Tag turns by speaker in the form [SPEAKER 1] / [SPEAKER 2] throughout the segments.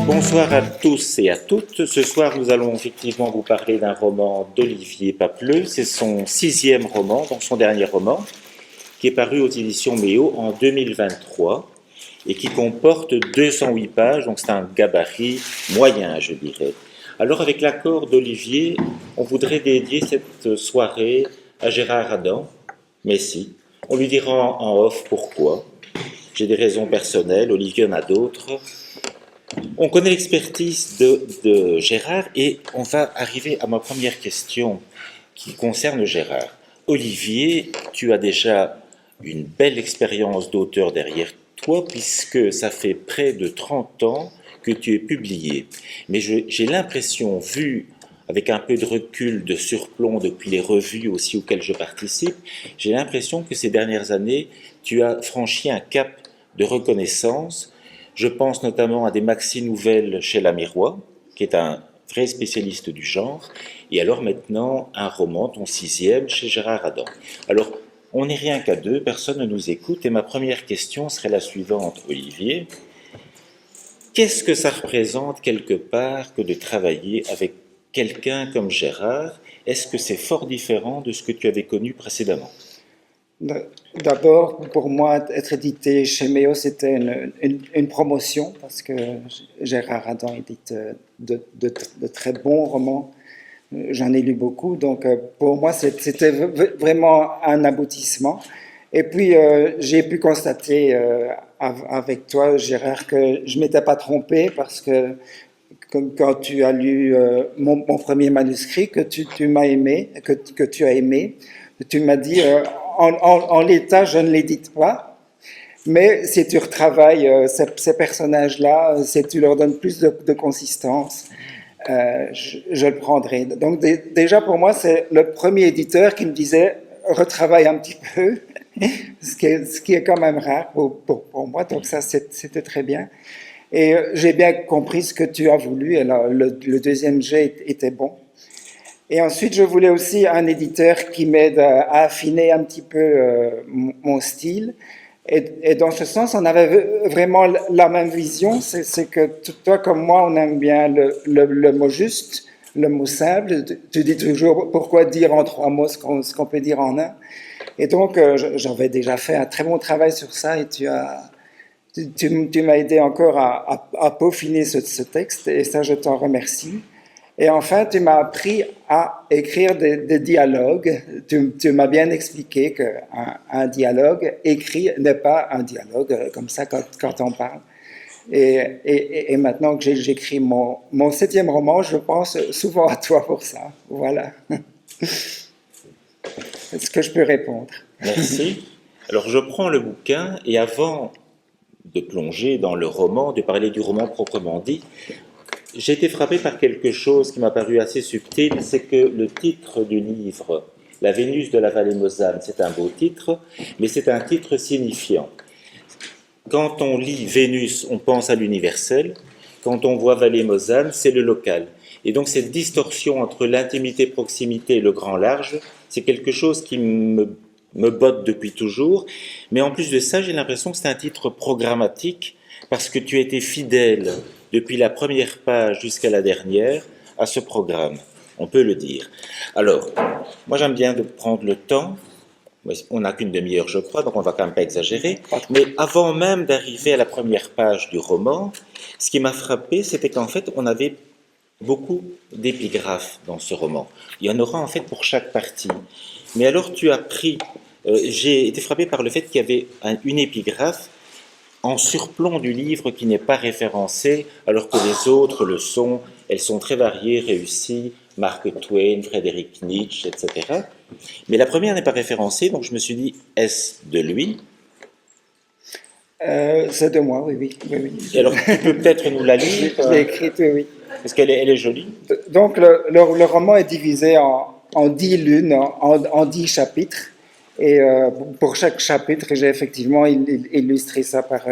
[SPEAKER 1] Bonsoir à tous et à toutes. Ce soir, nous allons effectivement vous parler d'un roman d'Olivier Papleux. C'est son 6e roman, donc son dernier roman, qui est paru aux éditions Méo en 2023 et qui comporte 208 pages, donc c'est un gabarit moyen, je dirais. Alors, avec l'accord d'Olivier, on voudrait dédier cette soirée à Gérard Adam, mais si, on lui dira en off pourquoi. J'ai des raisons personnelles, Olivier en a d'autres. On connaît l'expertise de Gérard et on va arriver à ma première question qui concerne Gérard. Olivier, tu as déjà une belle expérience d'auteur derrière toi puisque ça fait près de 30 ans que tu es publié. Mais j'ai l'impression, vu avec un peu de recul, de surplomb depuis les revues aussi auxquelles je participe, j'ai l'impression que ces dernières années, tu as franchi un cap de reconnaissance. Je pense notamment à des maxi-nouvelles chez Lamirois, qui est un vrai spécialiste du genre, et alors maintenant un roman, ton 6e, chez Gérard Adam. Alors, on n'est rien qu'à deux, personne ne nous écoute, et ma première question serait la suivante, Olivier. Qu'est-ce que ça représente quelque part que de travailler avec quelqu'un comme Gérard? Est-ce que c'est fort différent de ce que tu avais connu précédemment?
[SPEAKER 2] D'abord, pour moi, être édité chez Méo, c'était une promotion, parce que Gérard Adam édite de très bons romans. J'en ai lu beaucoup, donc pour moi, c'était vraiment un aboutissement. Et puis, j'ai pu constater avec toi, Gérard, que je ne m'étais pas trompé, parce que quand tu as lu mon premier manuscrit, que tu m'as aimé, que tu as aimé, tu m'as dit, en l'état, je ne l'édite pas, mais si tu retravailles ces personnages-là, si tu leur donnes plus de consistance, je le prendrai. Donc déjà pour moi, c'est le premier éditeur qui me disait, retravaille un petit peu, ce qui est quand même rare pour moi, donc ça c'était très bien. Et j'ai bien compris ce que tu as voulu, et le deuxième jet était bon. Et ensuite, je voulais aussi un éditeur qui m'aide à affiner un petit peu mon style. Et dans ce sens, on avait vraiment la même vision. C'est que toi comme moi, on aime bien le mot juste, le mot simple. Tu dis toujours pourquoi dire en 3 mots ce qu'on peut dire en un. Et donc, j'avais déjà fait un très bon travail sur ça et tu m'as aidé encore à peaufiner ce texte et ça, je t'en remercie. Et enfin, tu m'as appris à écrire des dialogues. Tu m'as bien expliqué qu'un dialogue écrit n'est pas un dialogue comme ça quand on parle. Et maintenant que j'écris mon 7e roman, je pense souvent à toi pour ça. Voilà. Est-ce que je peux répondre?
[SPEAKER 1] Merci. Alors, je prends le bouquin et avant de plonger dans le roman, de parler du roman proprement dit, j'ai été frappé par quelque chose qui m'a paru assez subtil, c'est que le titre du livre, La Vénus de la vallée Mosane, c'est un beau titre, mais c'est un titre signifiant. Quand on lit Vénus, on pense à l'universel, quand on voit vallée Mosane, c'est le local. Et donc cette distorsion entre l'intimité-proximité et le grand large, c'est quelque chose qui me botte depuis toujours, mais en plus de ça, j'ai l'impression que c'est un titre programmatique, parce que tu as été fidèle depuis la première page jusqu'à la dernière à ce programme, on peut le dire. Alors, moi j'aime bien de prendre le temps, on n'a qu'une demi-heure je crois, donc on va quand même pas exagérer, mais avant même d'arriver à la première page du roman, ce qui m'a frappé, c'était qu'en fait on avait beaucoup d'épigraphes dans ce roman. Il y en aura en fait pour chaque partie. Mais alors tu as pris, j'ai été frappé par le fait qu'il y avait une épigraphe en surplomb du livre qui n'est pas référencé, alors que les autres le sont. Elles sont très variées, réussies, Mark Twain, Frédéric Nietzsche, etc. Mais la première n'est pas référencée, donc je me suis dit, est-ce de lui?
[SPEAKER 2] C'est de moi, oui.
[SPEAKER 1] Et alors, tu peux peut-être nous la lire?
[SPEAKER 2] Je l'ai écrite, oui.
[SPEAKER 1] Est-ce qu'elle est jolie?
[SPEAKER 2] Donc, le roman est divisé en 10 lunes, en 10 chapitres. Et pour chaque chapitre, j'ai effectivement illustré ça par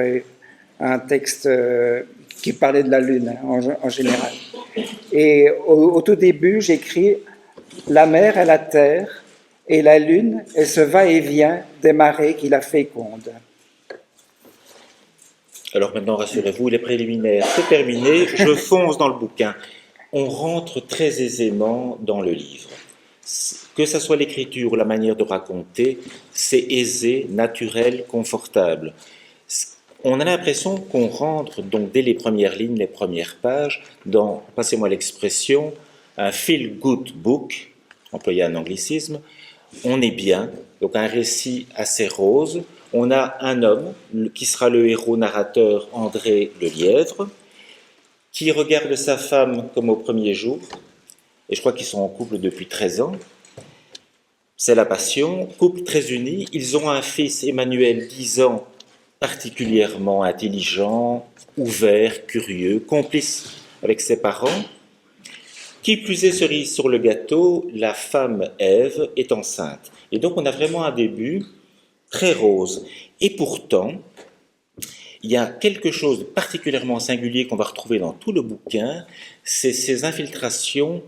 [SPEAKER 2] un texte qui parlait de la lune en général. Et au tout début, j'écris la mer et la terre et la lune et ce va-et-vient des marées qui la fécondent.
[SPEAKER 1] Alors maintenant, rassurez-vous, les préliminaires, c'est terminé, je fonce dans le bouquin. On rentre très aisément dans le livre. Que ce soit l'écriture ou la manière de raconter, c'est aisé, naturel, confortable. On a l'impression qu'on rentre donc dès les premières lignes, les premières pages, dans, passez-moi l'expression, un feel-good book, employé un anglicisme. On est bien, donc un récit assez rose. On a un homme qui sera le héros narrateur André Le Lièvre, qui regarde sa femme comme au premier jour, et je crois qu'ils sont en couple depuis 13 ans. C'est la passion, couple très uni. Ils ont un fils, Emmanuel, 10 ans, particulièrement intelligent, ouvert, curieux, complice avec ses parents. Qui plus est, cerise sur le gâteau, la femme Ève est enceinte. Et donc on a vraiment un début très rose. Et pourtant, il y a quelque chose de particulièrement singulier qu'on va retrouver dans tout le bouquin, c'est ces infiltrations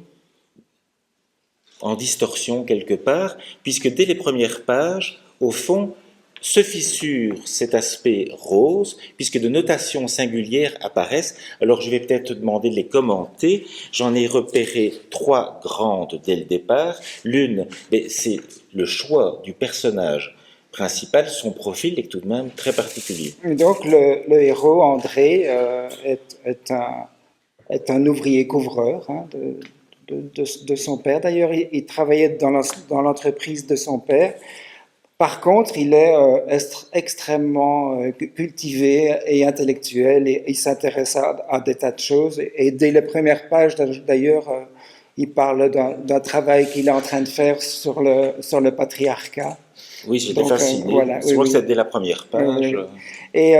[SPEAKER 1] en distorsion quelque part, puisque dès les premières pages, au fond, se fissure cet aspect rose, puisque de notations singulières apparaissent. Alors je vais peut-être te demander de les commenter. J'en ai repéré 3 grandes dès le départ. L'une, c'est le choix du personnage principal, son profil est tout de même très particulier.
[SPEAKER 2] Donc le héros, André, est un ouvrier couvreur hein, de son père. D'ailleurs, il travaillait dans l'entreprise de son père. Par contre, il est extrêmement cultivé et intellectuel et il s'intéresse à des tas de choses. Et dès les premières pages, d'ailleurs, il parle d'un travail qu'il est en train de faire sur le patriarcat.
[SPEAKER 1] Oui, j'étais fasciné.
[SPEAKER 2] Voilà,
[SPEAKER 1] je crois que c'est dès la première page.
[SPEAKER 2] Et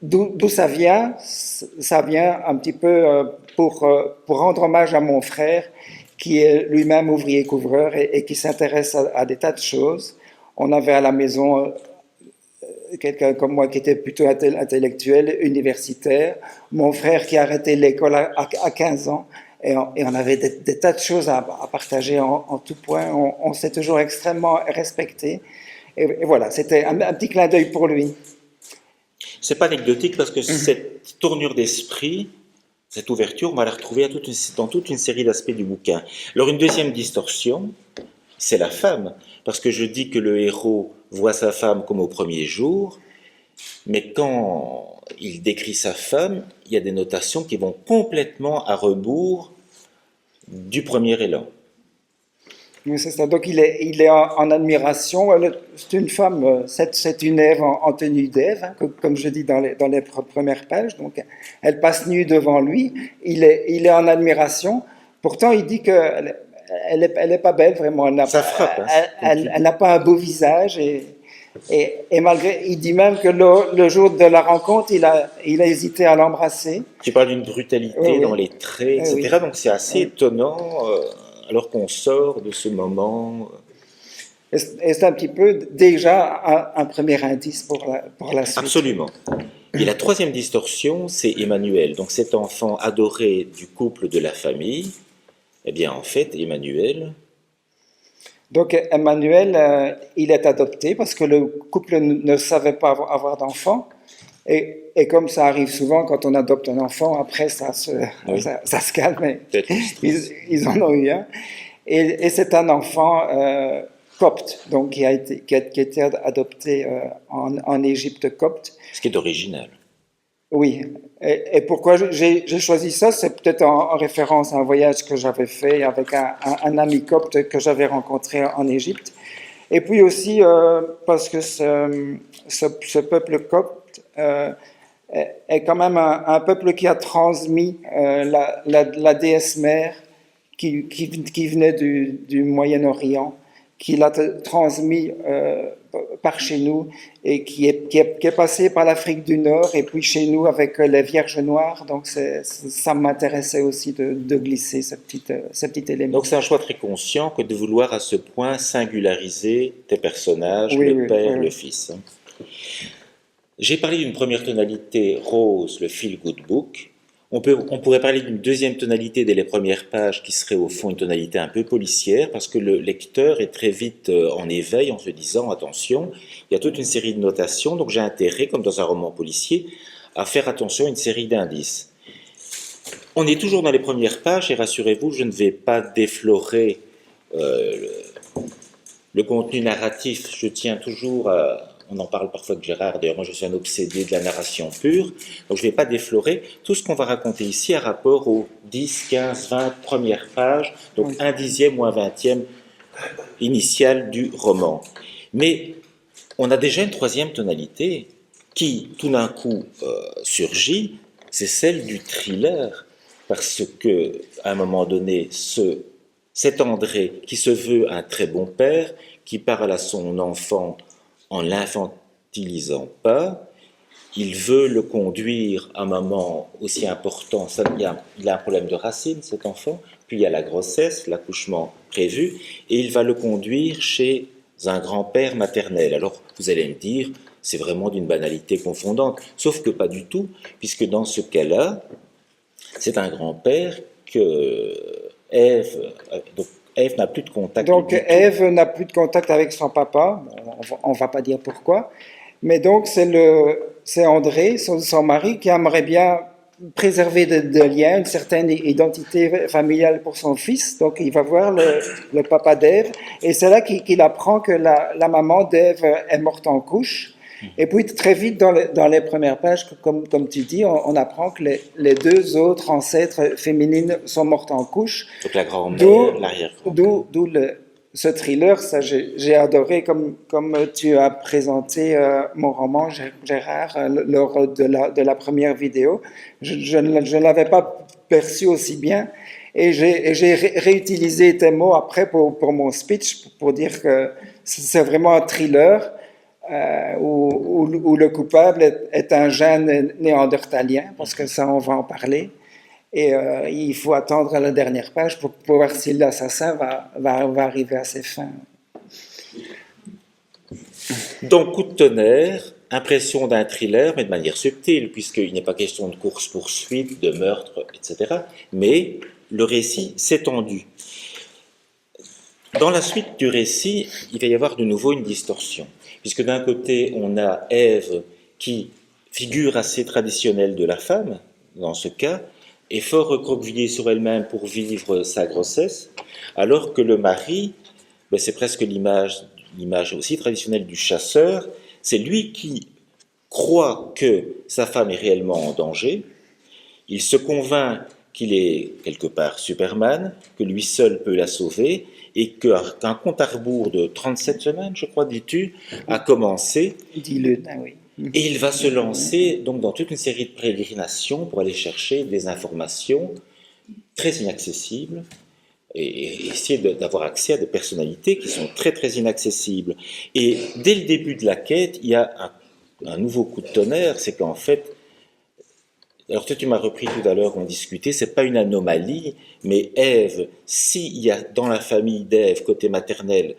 [SPEAKER 2] d'où ça vient? Ça vient un petit peu pour rendre hommage à mon frère, qui est lui-même ouvrier couvreur et qui s'intéresse à des tas de choses. On avait à la maison quelqu'un comme moi qui était plutôt intellectuel, universitaire. Mon frère qui a arrêté l'école à 15 ans. Et on avait des tas de choses à partager en tout point. On s'est toujours extrêmement respecté. Et voilà, c'était un petit clin d'œil pour lui.
[SPEAKER 1] C'est pas anecdotique parce que cette tournure d'esprit, cette ouverture, on va la retrouver dans toute une série d'aspects du bouquin. Alors une deuxième distorsion, c'est la femme. Parce que je dis que le héros voit sa femme comme au premier jour, mais quand il décrit sa femme, il y a des notations qui vont complètement à rebours du premier élan.
[SPEAKER 2] Oui, c'est ça. Donc il est en admiration. C'est une femme, c'est une Ève en tenue d'Ève, hein, comme je dis dans les premières pages. Donc elle passe nue devant lui. Il est en admiration. Pourtant, il dit que elle est pas belle vraiment.
[SPEAKER 1] Ça frappe.
[SPEAKER 2] Elle n'a pas un beau visage et malgré, il dit même que le jour de la rencontre, il a hésité à l'embrasser.
[SPEAKER 1] Tu parles d'une brutalité dans les traits, etc.
[SPEAKER 2] Oui.
[SPEAKER 1] Donc c'est assez étonnant alors qu'on sort de ce moment.
[SPEAKER 2] Et c'est un petit peu déjà un premier indice pour la suite.
[SPEAKER 1] Absolument. Et la troisième distorsion, c'est Emmanuel. Donc cet enfant adoré du couple de la famille. Eh bien, en fait, Emmanuel...
[SPEAKER 2] Donc, Emmanuel, il est adopté parce que le couple ne savait pas avoir d'enfant. Et comme ça arrive souvent quand on adopte un enfant, après ça se calme. Ils en ont eu un. Et c'est un enfant copte, donc qui a été adopté en Égypte copte.
[SPEAKER 1] Ce qui est original.
[SPEAKER 2] Oui, et pourquoi j'ai choisi ça, c'est peut-être en référence à un voyage que j'avais fait avec un ami copte que j'avais rencontré en Égypte. Et puis aussi parce que ce peuple copte est quand même un peuple qui a transmis la déesse mère qui venait du Moyen-Orient, qui l'a transmis par chez nous et qui est passé par l'Afrique du Nord et puis chez nous avec les Vierges Noires. Donc ça m'intéressait aussi de glisser ce petit élément.
[SPEAKER 1] Donc c'est un choix très conscient que de vouloir à ce point singulariser tes personnages, le père, le fils. J'ai parlé d'une première tonalité rose, le feel good book. On pourrait parler d'une deuxième tonalité dès les premières pages qui serait au fond une tonalité un peu policière parce que le lecteur est très vite en éveil en se disant attention, il y a toute une série de notations, donc j'ai intérêt, comme dans un roman policier, à faire attention à une série d'indices. On est toujours dans les premières pages et rassurez-vous, je ne vais pas déflorer le contenu narratif, je tiens toujours à... On en parle parfois avec Gérard, d'ailleurs moi je suis un obsédé de la narration pure, donc je ne vais pas déflorer. Tout ce qu'on va raconter ici a rapport aux 10, 15, 20 premières pages, donc un dixième ou un vingtième initial du roman. Mais on a déjà une troisième tonalité qui tout d'un coup surgit, c'est celle du thriller, parce que à un moment donné, cet André qui se veut un très bon père, qui parle à son enfant en l'infantilisant pas, il veut le conduire à un moment aussi important. Il a un problème de racine, cet enfant, puis il y a la grossesse, l'accouchement prévu, et il va le conduire chez un grand-père maternel. Alors, vous allez me dire, c'est vraiment d'une banalité confondante, sauf que pas du tout, puisque dans ce cas-là, c'est un grand-père que Ève n'a plus de contact.
[SPEAKER 2] Donc Ève n'a plus de contact avec son papa, on va pas dire pourquoi, mais donc c'est André, son mari, qui aimerait bien préserver des liens, une certaine identité familiale pour son fils, donc il va voir le papa d'Ève, et c'est là qu'il apprend que la maman d'Ève est morte en couche. Et puis très vite dans les premières pages, comme tu dis, on apprend que les deux autres ancêtres féminines sont mortes en couche.
[SPEAKER 1] Donc la grand-mère, l'arrière-grand-mère.
[SPEAKER 2] D'où ce thriller, ça j'ai adoré comme tu as présenté mon roman, Gérard, lors de la première vidéo. Je ne l'avais pas perçu aussi bien. Et j'ai réutilisé tes mots après pour mon speech, pour dire que c'est vraiment un thriller. Où le coupable est un jeune néandertalien, parce que ça, on va en parler. Et il faut attendre la dernière page pour voir si l'assassin va arriver à ses fins.
[SPEAKER 1] Donc, coup de tonnerre, impression d'un thriller, mais de manière subtile, puisqu'il n'est pas question de course-poursuite, de meurtre, etc. Mais le récit s'est tendu. Dans la suite du récit, il va y avoir de nouveau une distorsion, puisque d'un côté, on a Ève qui, figure assez traditionnelle de la femme, dans ce cas, est fort recroquevillée sur elle-même pour vivre sa grossesse, alors que le mari, c'est presque l'image aussi traditionnelle du chasseur, c'est lui qui croit que sa femme est réellement en danger, il se convainc qu'il est quelque part Superman, que lui seul peut la sauver, et qu'un compte à rebours de 37 semaines, je crois, dis-tu, a commencé.
[SPEAKER 2] Dis-le, oui.
[SPEAKER 1] Et il va se lancer donc dans toute une série de pérégrinations pour aller chercher des informations très inaccessibles et essayer d'avoir accès à des personnalités qui sont très très inaccessibles. Et dès le début de la quête, il y a un nouveau coup de tonnerre, c'est qu'en fait, alors toi tu m'as repris tout à l'heure, on discutait, c'est pas une anomalie, mais Ève, s'il y a dans la famille d'Ève, côté maternel,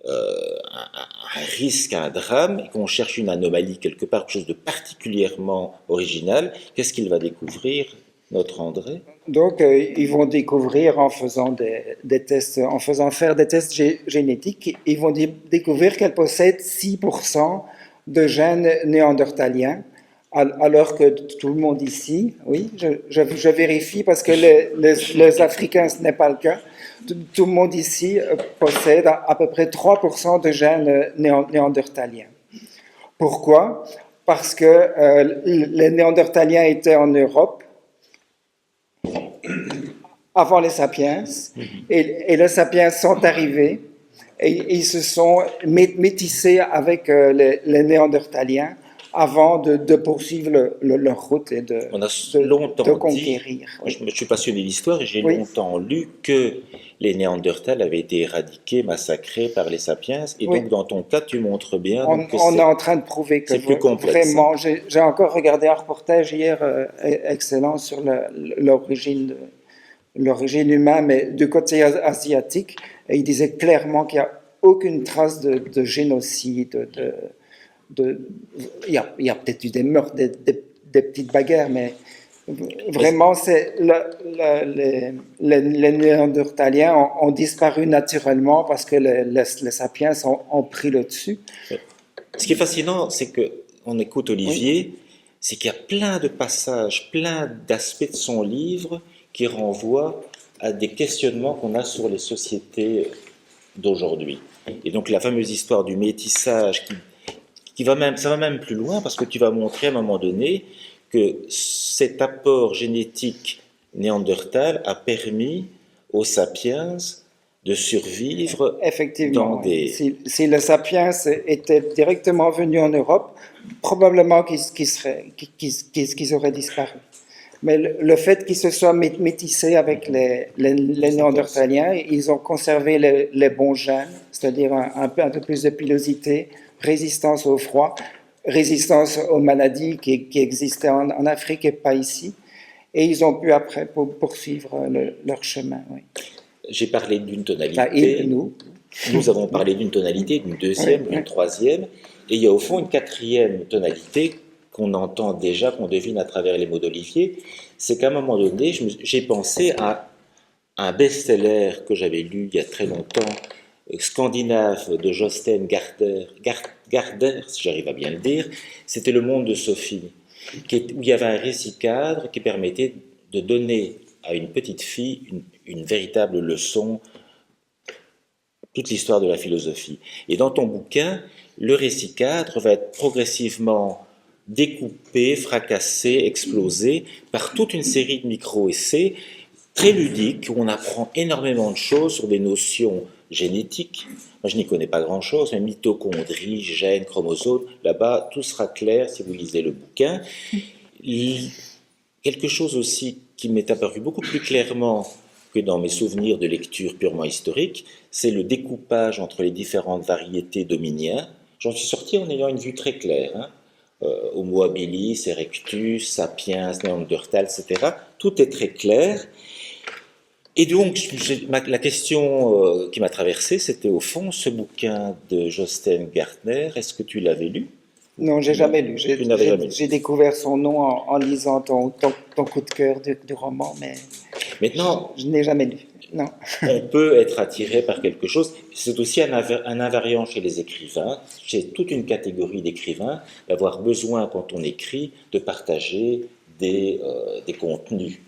[SPEAKER 1] un risque, un drame, et qu'on cherche une anomalie quelque part, quelque chose de particulièrement original, qu'est-ce qu'il va découvrir, notre André?
[SPEAKER 2] Donc, ils vont découvrir en faisant des tests, en faisant faire des tests génétiques, ils vont découvrir qu'elle possède 6% de gènes néandertaliens, alors que tout le monde ici, oui, je vérifie parce que les Africains, ce n'est pas le cas, tout le monde ici possède à peu près 3% de gènes néandertaliens. Pourquoi? Parce que les néandertaliens étaient en Europe avant les sapiens, et les sapiens sont arrivés, et ils se sont métissés avec les néandertaliens avant de poursuivre leur route et de conquérir.
[SPEAKER 1] Oui. Je suis passionné d'histoire et j'ai longtemps lu que les Néandertals avaient été éradiqués, massacrés par les sapiens, et donc dans ton cas tu montres bien que
[SPEAKER 2] on est en train de prouver que
[SPEAKER 1] plus complexe.
[SPEAKER 2] Vraiment, j'ai encore regardé un reportage hier excellent sur l'origine humaine, mais du côté asiatique, et il disait clairement qu'il n'y a aucune trace de génocide, il y a peut-être eu des meurtres, des petites bagarres, mais Vraiment, les Néandertaliens ont disparu naturellement parce que les sapiens ont pris le dessus.
[SPEAKER 1] Ce qui est fascinant, c'est que on écoute Olivier, c'est qu'il y a plein de passages, plein d'aspects de son livre qui renvoient à des questionnements qu'on a sur les sociétés d'aujourd'hui. Et donc la fameuse histoire du métissage ça va même plus loin parce que tu vas montrer à un moment donné que cet apport génétique néandertal a permis aux sapiens de survivre
[SPEAKER 2] Effectivement,
[SPEAKER 1] dans des...
[SPEAKER 2] si les sapiens étaient directement venus en Europe, probablement qu'ils auraient disparu. Mais le fait qu'ils se soient métissés avec les Néandertaliens, ils ont conservé les bons gènes, c'est-à-dire un peu plus de pilosité, résistance au froid, résistance aux maladies qui existaient en Afrique et pas ici. Et ils ont pu après poursuivre leur chemin. Oui.
[SPEAKER 1] J'ai parlé d'une tonalité.
[SPEAKER 2] Enfin,
[SPEAKER 1] nous avons parlé d'une tonalité, d'une deuxième, d'une troisième. Et il y a au fond une quatrième tonalité qu'on entend déjà, qu'on devine à travers les mots d'Olivier. C'est qu'à un moment donné, j'ai pensé à un best-seller que j'avais lu il y a très longtemps, scandinave, de Jostein Gaarder, si j'arrive à bien le dire. C'était Le Monde de Sophie, où il y avait un récit cadre qui permettait de donner à une petite fille une véritable leçon, toute l'histoire de la philosophie. Et dans ton bouquin, le récit cadre va être progressivement découpé, fracassé, explosé par toute une série de micro-essais très ludiques où on apprend énormément de choses sur des notions génétiques. Moi, je n'y connais pas grand-chose, mais mitochondrie, gènes, chromosomes, là-bas, tout sera clair si vous lisez le bouquin. Quelque chose aussi qui m'est apparu beaucoup plus clairement que dans mes souvenirs de lecture purement historique, c'est le découpage entre les différentes variétés d'hominiens. J'en suis sorti en ayant une vue très claire. Homo habilis, Erectus, Sapiens, Néandertal, etc. Tout est très clair. Et donc, la question qui m'a traversé, c'était au fond ce bouquin de Jostein Gaarder. Est-ce que tu l'avais lu?
[SPEAKER 2] Non, j'ai jamais lu.
[SPEAKER 1] Tu n'avais jamais lu.
[SPEAKER 2] J'ai découvert son nom en lisant ton coup de cœur du roman, mais
[SPEAKER 1] maintenant,
[SPEAKER 2] je n'ai jamais lu. Non.
[SPEAKER 1] On peut être attiré par quelque chose. C'est aussi un invariant chez les écrivains, chez toute une catégorie d'écrivains, d'avoir besoin, quand on écrit, de partager des contenus.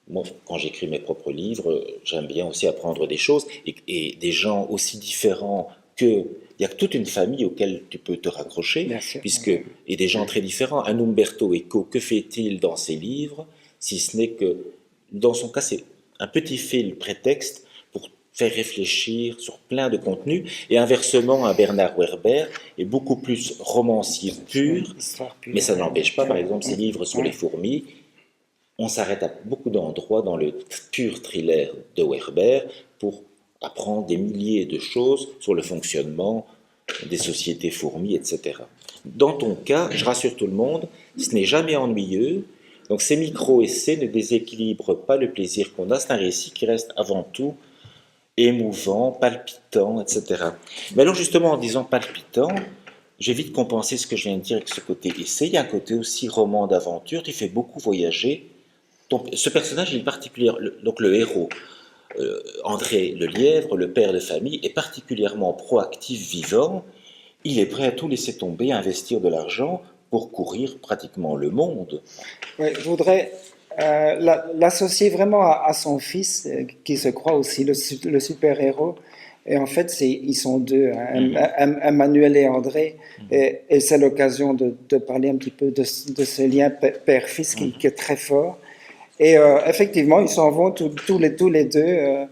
[SPEAKER 1] Moi, quand j'écris mes propres livres, j'aime bien aussi apprendre des choses et des gens aussi différents que... Il y a toute une famille auquel tu peux te raccrocher, et des gens très différents. Un Umberto Eco, que fait-il dans ses livres, si ce n'est que, dans son cas, c'est un petit fil prétexte pour faire réfléchir sur plein de contenus, et inversement, un Bernard Werber est beaucoup plus romancier pur, mais ça n'empêche pas, par exemple, ses livres sur les fourmis, on s'arrête à beaucoup d'endroits dans le pur thriller de Werber pour apprendre des milliers de choses sur le fonctionnement des sociétés fourmis, etc. Dans ton cas, je rassure tout le monde, ce n'est jamais ennuyeux. Donc ces micro-essais ne déséquilibrent pas le plaisir qu'on a. C'est un récit qui reste avant tout émouvant, palpitant, etc. Mais alors justement, en disant palpitant, j'ai vite compensé ce que je viens de dire avec ce côté essai. Il y a un côté aussi roman d'aventure. Tu fais beaucoup voyager. Ce personnage, il est particulier. Donc le héros, André le Lièvre, le père de famille, est particulièrement proactif, vivant. Il est prêt à tout laisser tomber, à investir de l'argent pour courir pratiquement le monde.
[SPEAKER 2] Oui, je voudrais l'associer vraiment à son fils, qui se croit aussi le super-héros. Et en fait, ils sont deux, Emmanuel et André. Et c'est l'occasion de parler un petit peu de ce lien père-fils qui est très fort. Et effectivement, ils s'en vont tous les deux.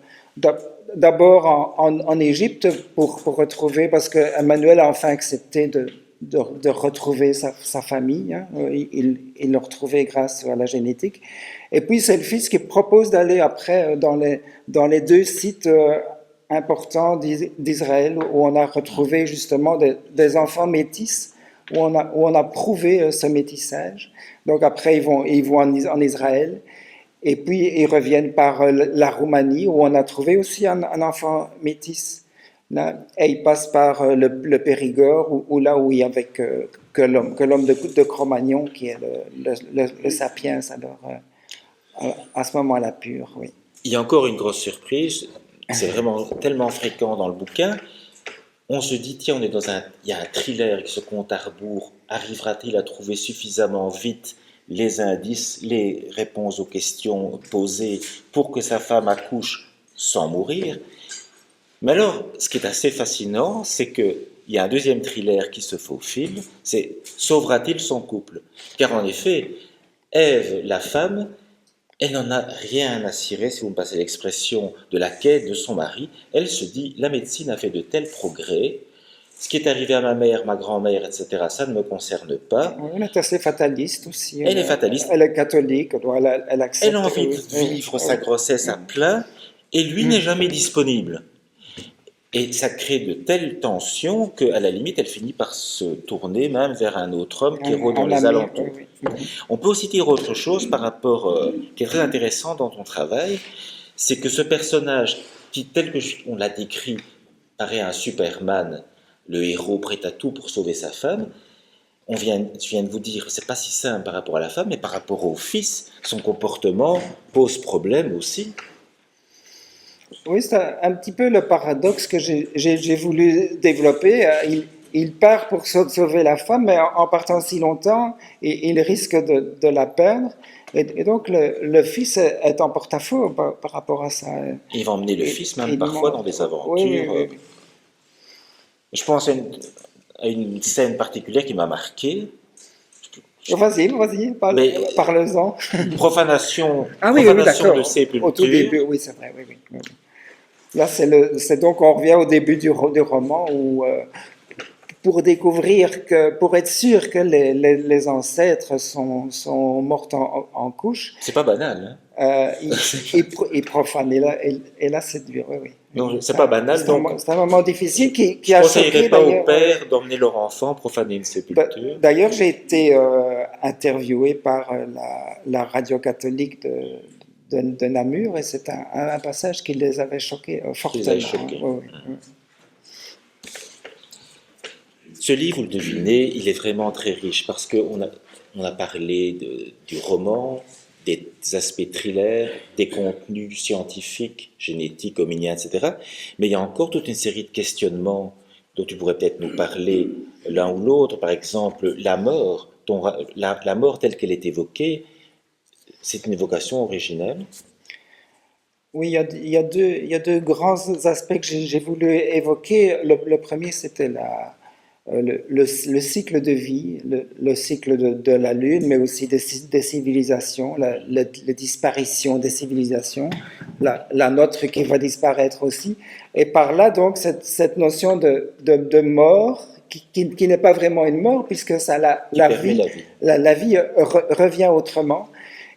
[SPEAKER 2] D'abord en Égypte pour retrouver, parce que Emmanuel a enfin accepté de retrouver sa famille. Hein. Il l'a retrouvé grâce à la génétique. Et puis c'est le fils qui propose d'aller après dans les deux sites importants d'Israël où on a retrouvé justement des enfants métis, où on a prouvé ce métissage. Donc après ils vont en Israël. Et puis, ils reviennent par la Roumanie, où on a trouvé aussi un enfant métis. Là, et ils passent par le Périgord, où là où il y avait que l'homme de Cro-Magnon, qui est le sapiens. Alors, à ce moment-là pur, oui.
[SPEAKER 1] Il y a encore une grosse surprise, c'est vraiment tellement fréquent dans le bouquin. On se dit, tiens, il y a un thriller qui se compte à rebours. Arrivera-t-il à trouver suffisamment vite les indices, les réponses aux questions posées pour que sa femme accouche sans mourir? Mais alors, ce qui est assez fascinant, c'est qu'il y a un deuxième thriller qui se faufile, c'est sauvera-t-il son couple? Car en effet, Ève, la femme, elle n'en a rien à cirer, si vous me passez l'expression, de la quête de son mari. Elle se dit, la médecine a fait de tels progrès, ce qui est arrivé à ma mère, ma grand-mère, etc., ça ne me concerne pas.
[SPEAKER 2] Oui, elle est assez fataliste aussi.
[SPEAKER 1] Elle est fataliste.
[SPEAKER 2] Elle est catholique, elle accepte.
[SPEAKER 1] Elle a envie de vivre sa grossesse à plein, et lui n'est jamais disponible. Et ça crée de telles tensions qu'à la limite, elle finit par se tourner même vers un autre homme qui rôde dans les alentours. On peut aussi dire autre chose par rapport, qui est très intéressant dans ton travail, c'est que ce personnage qui, tel que on l'a décrit, paraît un Superman, le héros prêt à tout pour sauver sa femme. Je viens de vous dire, c'est pas si simple par rapport à la femme, mais par rapport au fils, son comportement pose problème aussi.
[SPEAKER 2] Oui, c'est un petit peu le paradoxe que j'ai voulu développer. Il part pour sauver la femme, mais en partant si longtemps, il risque de la perdre. Et donc le fils est en porte-à-faux par rapport à ça.
[SPEAKER 1] Il va emmener le fils même parfois dans des aventures.
[SPEAKER 2] Oui.
[SPEAKER 1] Je pense à une scène particulière qui m'a marqué.
[SPEAKER 2] Vas-y, parle-en.
[SPEAKER 1] Profanation,
[SPEAKER 2] profanation
[SPEAKER 1] de sépulture.
[SPEAKER 2] Au tout début, oui, c'est vrai. Oui. Là, c'est donc, on revient au début du roman où, pour découvrir pour être sûr que les ancêtres sont morts en couche.
[SPEAKER 1] C'est pas banal,
[SPEAKER 2] hein. Il profane, et là c'est dur, oui.
[SPEAKER 1] Non, c'est pas banal.
[SPEAKER 2] C'est un moment difficile qui
[SPEAKER 1] a choqué. Je ne conseillerais pas aux pères d'emmener leur enfant profaner une sépulture.
[SPEAKER 2] D'ailleurs, j'ai été interviewé par la radio catholique de Namur, et c'est un passage qui les avait choqués fortement.
[SPEAKER 1] Oui. Ce livre, vous le devinez, il est vraiment très riche parce qu'on a parlé du roman, des aspects thrillers, des contenus scientifiques, génétiques, hominiens, etc. Mais il y a encore toute une série de questionnements dont tu pourrais peut-être nous parler l'un ou l'autre. Par exemple, la mort, la mort telle qu'elle est évoquée, c'est une évocation originelle.
[SPEAKER 2] Oui, il y a deux grands aspects que j'ai voulu évoquer. Le premier, c'était le cycle de vie, le cycle de la Lune, mais aussi des civilisations, la disparition des civilisations, la nôtre qui va disparaître aussi. Et par là, donc, cette notion de mort, qui n'est pas vraiment une mort, puisque ça, la vie revient autrement.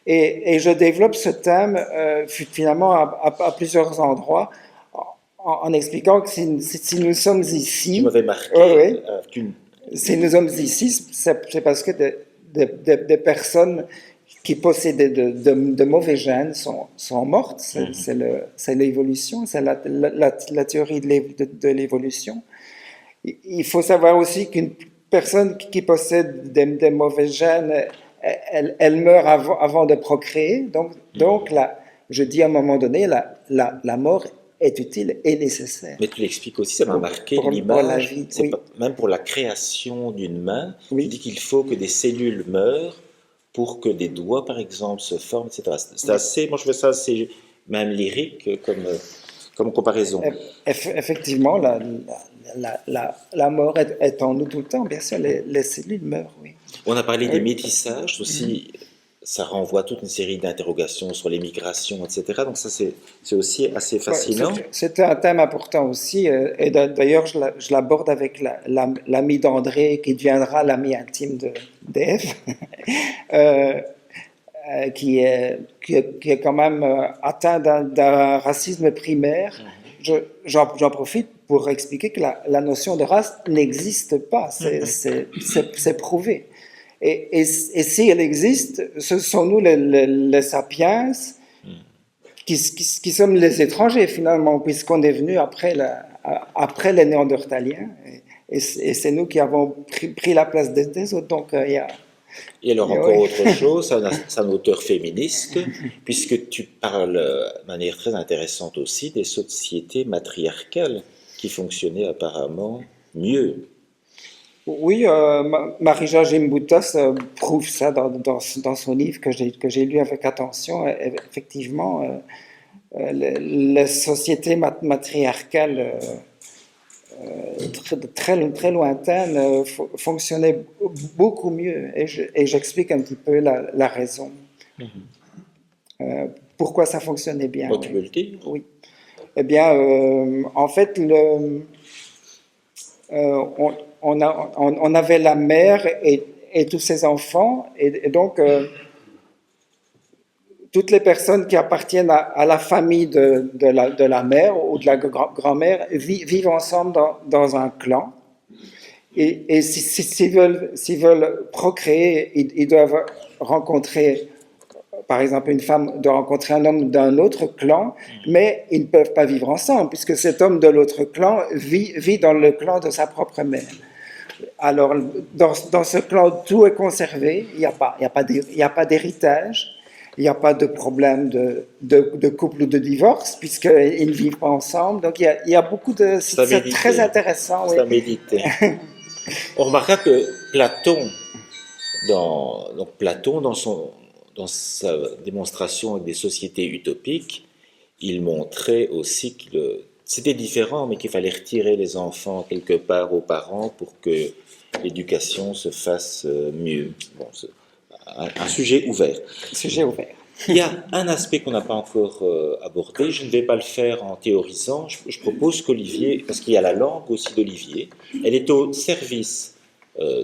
[SPEAKER 2] Et je développe ce thème finalement à plusieurs endroits, en expliquant que si nous sommes ici...
[SPEAKER 1] Tu m'avais marqué.
[SPEAKER 2] Si nous sommes ici, c'est parce que des personnes qui possèdent de mauvais gènes sont mortes. C'est l'évolution, c'est la théorie de l'évolution. Il faut savoir aussi qu'une personne qui possède des mauvais gènes, elle meurt avant de procréer. Donc là, je dis à un moment donné, la mort est utile et nécessaire.
[SPEAKER 1] Mais tu l'expliques aussi, ça m'a marqué l'image, même pour la création d'une main, tu dis qu'il faut que des cellules meurent pour que des doigts, par exemple, se forment, etc. C'est assez, moi je fais ça assez même lyrique comme comparaison.
[SPEAKER 2] Effectivement, la mort est en nous tout le temps, bien sûr, les cellules meurent, oui.
[SPEAKER 1] On a parlé des métissages aussi. Ça renvoie à toute une série d'interrogations sur les migrations, etc. Donc ça, c'est aussi assez fascinant.
[SPEAKER 2] C'était un thème important aussi, et d'ailleurs, je l'aborde avec l'ami d'André, qui deviendra l'ami intime d'Ève, qui est quand même atteint d'un racisme primaire. J'en profite pour expliquer que la notion de race n'existe pas, c'est prouvé. Et si elle existe, ce sont nous les sapiens qui sommes les étrangers finalement, puisqu'on est venu après les Néandertaliens, et c'est nous qui avons pris la place des autres. Donc il
[SPEAKER 1] Et alors
[SPEAKER 2] Et
[SPEAKER 1] encore
[SPEAKER 2] oui.
[SPEAKER 1] autre chose, c'est un auteur féministe, puisque tu parles de manière très intéressante aussi des sociétés matriarcales qui fonctionnaient apparemment mieux.
[SPEAKER 2] Oui, Marija Gimbutas prouve ça dans son livre que j'ai lu avec attention. Effectivement, la société matriarcale très lointaine fonctionnait beaucoup mieux. Et j'explique un petit peu la raison. Euh, Pourquoi ça fonctionnait bien.
[SPEAKER 1] Bon, tu
[SPEAKER 2] Oui.
[SPEAKER 1] peux le dire?
[SPEAKER 2] Oui. Eh bien, en fait, on avait la mère et tous ses enfants, et donc toutes les personnes qui appartiennent à la famille de la mère ou de la grand-mère vivent ensemble dans un clan. Et s'ils veulent procréer, ils doivent rencontrer, par exemple, une femme doit rencontrer un homme d'un autre clan, mais ils ne peuvent pas vivre ensemble, puisque cet homme de l'autre clan vit dans le clan de sa propre mère. Alors, dans ce clan, tout est conservé, il n'y a pas d'héritage, il n'y a pas de problème de couple ou de divorce, puisqu'ils ne vivent pas ensemble. Donc, il y a beaucoup de...
[SPEAKER 1] C'est à
[SPEAKER 2] C'est très
[SPEAKER 1] méditer.
[SPEAKER 2] intéressant, oui.
[SPEAKER 1] C'est à méditer. On remarquera que Platon, donc Platon, dans sa démonstration des sociétés utopiques, il montrait aussi que c'était différent, mais qu'il fallait retirer les enfants quelque part aux parents pour que l'éducation se fasse mieux. Bon, c'est un sujet ouvert.
[SPEAKER 2] Sujet ouvert.
[SPEAKER 1] Il y a un aspect qu'on n'a pas encore abordé, je ne vais pas le faire en théorisant, je propose qu'Olivier, parce qu'il y a la langue aussi d'Olivier, elle est au service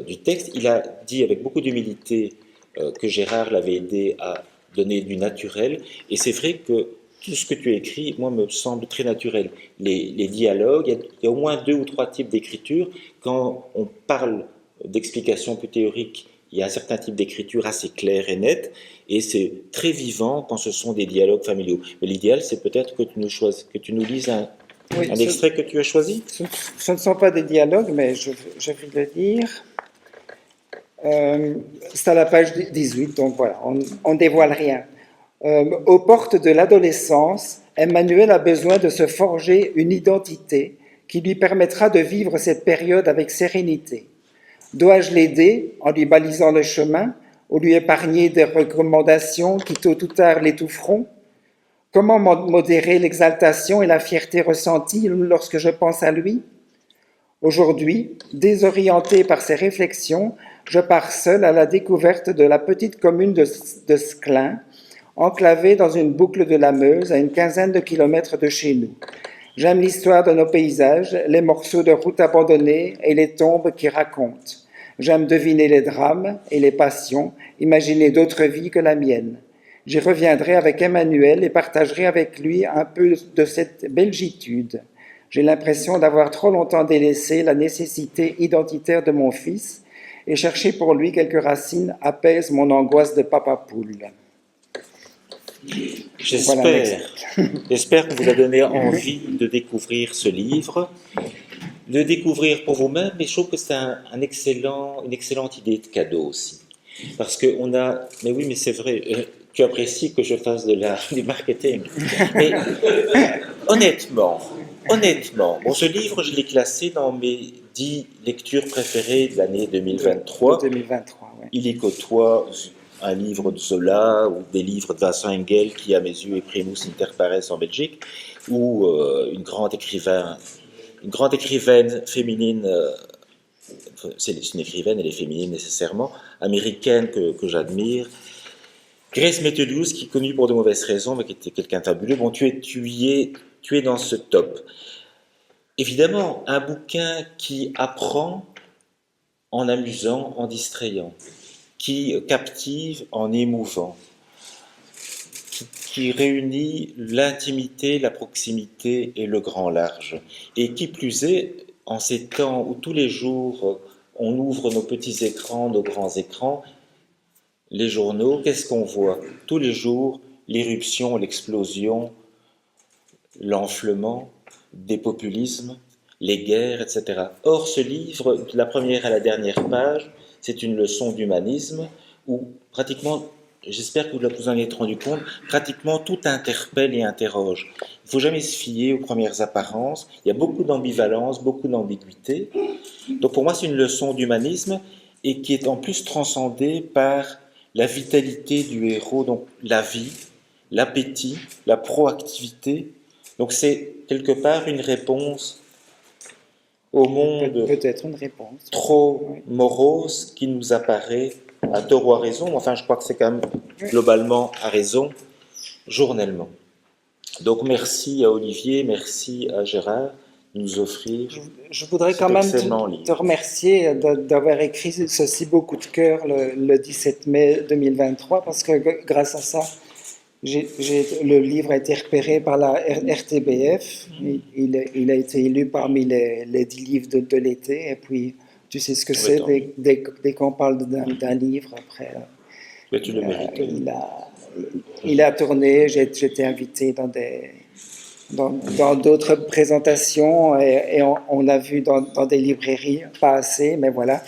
[SPEAKER 1] du texte. Il a dit avec beaucoup d'humilité que Gérard l'avait aidé à donner du naturel, et c'est vrai que tout ce que tu as écrit, moi, me semble très naturel. Les dialogues, il y a au moins 2 ou 3 types d'écriture. Quand on parle d'explications plus théoriques, il y a un certain type d'écriture assez clair et net, et c'est très vivant quand ce sont des dialogues familiaux. Mais l'idéal, c'est peut-être que tu nous lises
[SPEAKER 2] Oui,
[SPEAKER 1] un extrait que tu as choisi.
[SPEAKER 2] ce ne sont pas des dialogues, mais je vais le dire. C'est à la page 18, donc voilà, on dévoile rien. Aux portes de l'adolescence, Emmanuel a besoin de se forger une identité qui lui permettra de vivre cette période avec sérénité. Dois-je l'aider en lui balisant le chemin ou lui épargner des recommandations qui tôt ou tard l'étoufferont? Comment modérer l'exaltation et la fierté ressenties lorsque je pense à lui? Aujourd'hui, désorienté par ces réflexions, je pars seul à la découverte de la petite commune de Sclin, enclavée dans une boucle de la Meuse à une quinzaine de kilomètres de chez nous. J'aime l'histoire de nos paysages, les morceaux de route abandonnés et les tombes qui racontent. J'aime deviner les drames et les passions, imaginer d'autres vies que la mienne. J'y reviendrai avec Emmanuel et partagerai avec lui un peu de cette belgitude. J'ai l'impression d'avoir trop longtemps délaissé la nécessité identitaire de mon fils et chercher pour lui quelques racines apaise mon angoisse de papa poule. Voilà
[SPEAKER 1] J'espère qu'on vous a donné envie de découvrir ce livre, de découvrir pour vous-même, mais je trouve que c'est une excellente idée de cadeau aussi. Parce qu'on a, mais oui, mais c'est vrai, tu apprécies que je fasse du marketing. Mais honnêtement, bon, ce livre, je l'ai classé dans mes 10 lectures préférées de l'année 2023.
[SPEAKER 2] 2023, ouais.
[SPEAKER 1] Il y côtoie un livre de Zola ou des livres de Vincent Engel qui, à mes yeux, est primus inter pares en Belgique, ou une grande écrivaine féminine, c'est une écrivaine, elle est féminine nécessairement, américaine que j'admire, Grace Metelius, qui est connue pour de mauvaises raisons, mais qui était quelqu'un de fabuleux. Bon, tu es dans ce top. Évidemment, un bouquin qui apprend en amusant, en distrayant, qui captive en émouvant, qui réunit l'intimité, la proximité et le grand large. Et qui plus est, en ces temps où tous les jours on ouvre nos petits écrans, nos grands écrans, les journaux, qu'est-ce qu'on voit? Tous les jours, l'irruption, l'explosion, l'enflement des populismes, les guerres, etc. Or, ce livre, de la première à la dernière page, c'est une leçon d'humanisme où pratiquement, j'espère que vous en êtes rendu compte, pratiquement tout interpelle et interroge. Il ne faut jamais se fier aux premières apparences. Il y a beaucoup d'ambivalence, beaucoup d'ambiguïté. Donc pour moi, c'est une leçon d'humanisme et qui est en plus transcendée par la vitalité du héros, donc la vie, l'appétit, la proactivité. Donc c'est quelque part une réponse au monde
[SPEAKER 2] Peut-être une réponse.
[SPEAKER 1] trop
[SPEAKER 2] Oui.
[SPEAKER 1] morose qui nous apparaît à tort ou à raison, enfin je crois que c'est quand même globalement à raison, journellement. Donc merci à Olivier, merci à Gérard de nous offrir
[SPEAKER 2] Je voudrais
[SPEAKER 1] cet
[SPEAKER 2] quand même
[SPEAKER 1] excellent livre.
[SPEAKER 2] te remercier d'avoir écrit ceci beaucoup de cœur le 17 mai 2023 parce que grâce à ça, le livre a été repéré par la RTBF. Il a été élu parmi les 10 livres de l'été. Et puis, tu sais ce que
[SPEAKER 1] Oui,
[SPEAKER 2] c'est
[SPEAKER 1] tant mieux.
[SPEAKER 2] dès qu'on parle d'un livre. Après,
[SPEAKER 1] Mais tu le mérites.
[SPEAKER 2] il a tourné. J'ai été invité dans d'autres présentations et on l'a vu dans des librairies. Pas assez, mais voilà.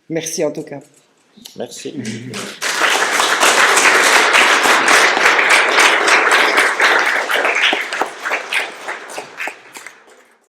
[SPEAKER 2] Merci en tout cas.
[SPEAKER 1] Merci.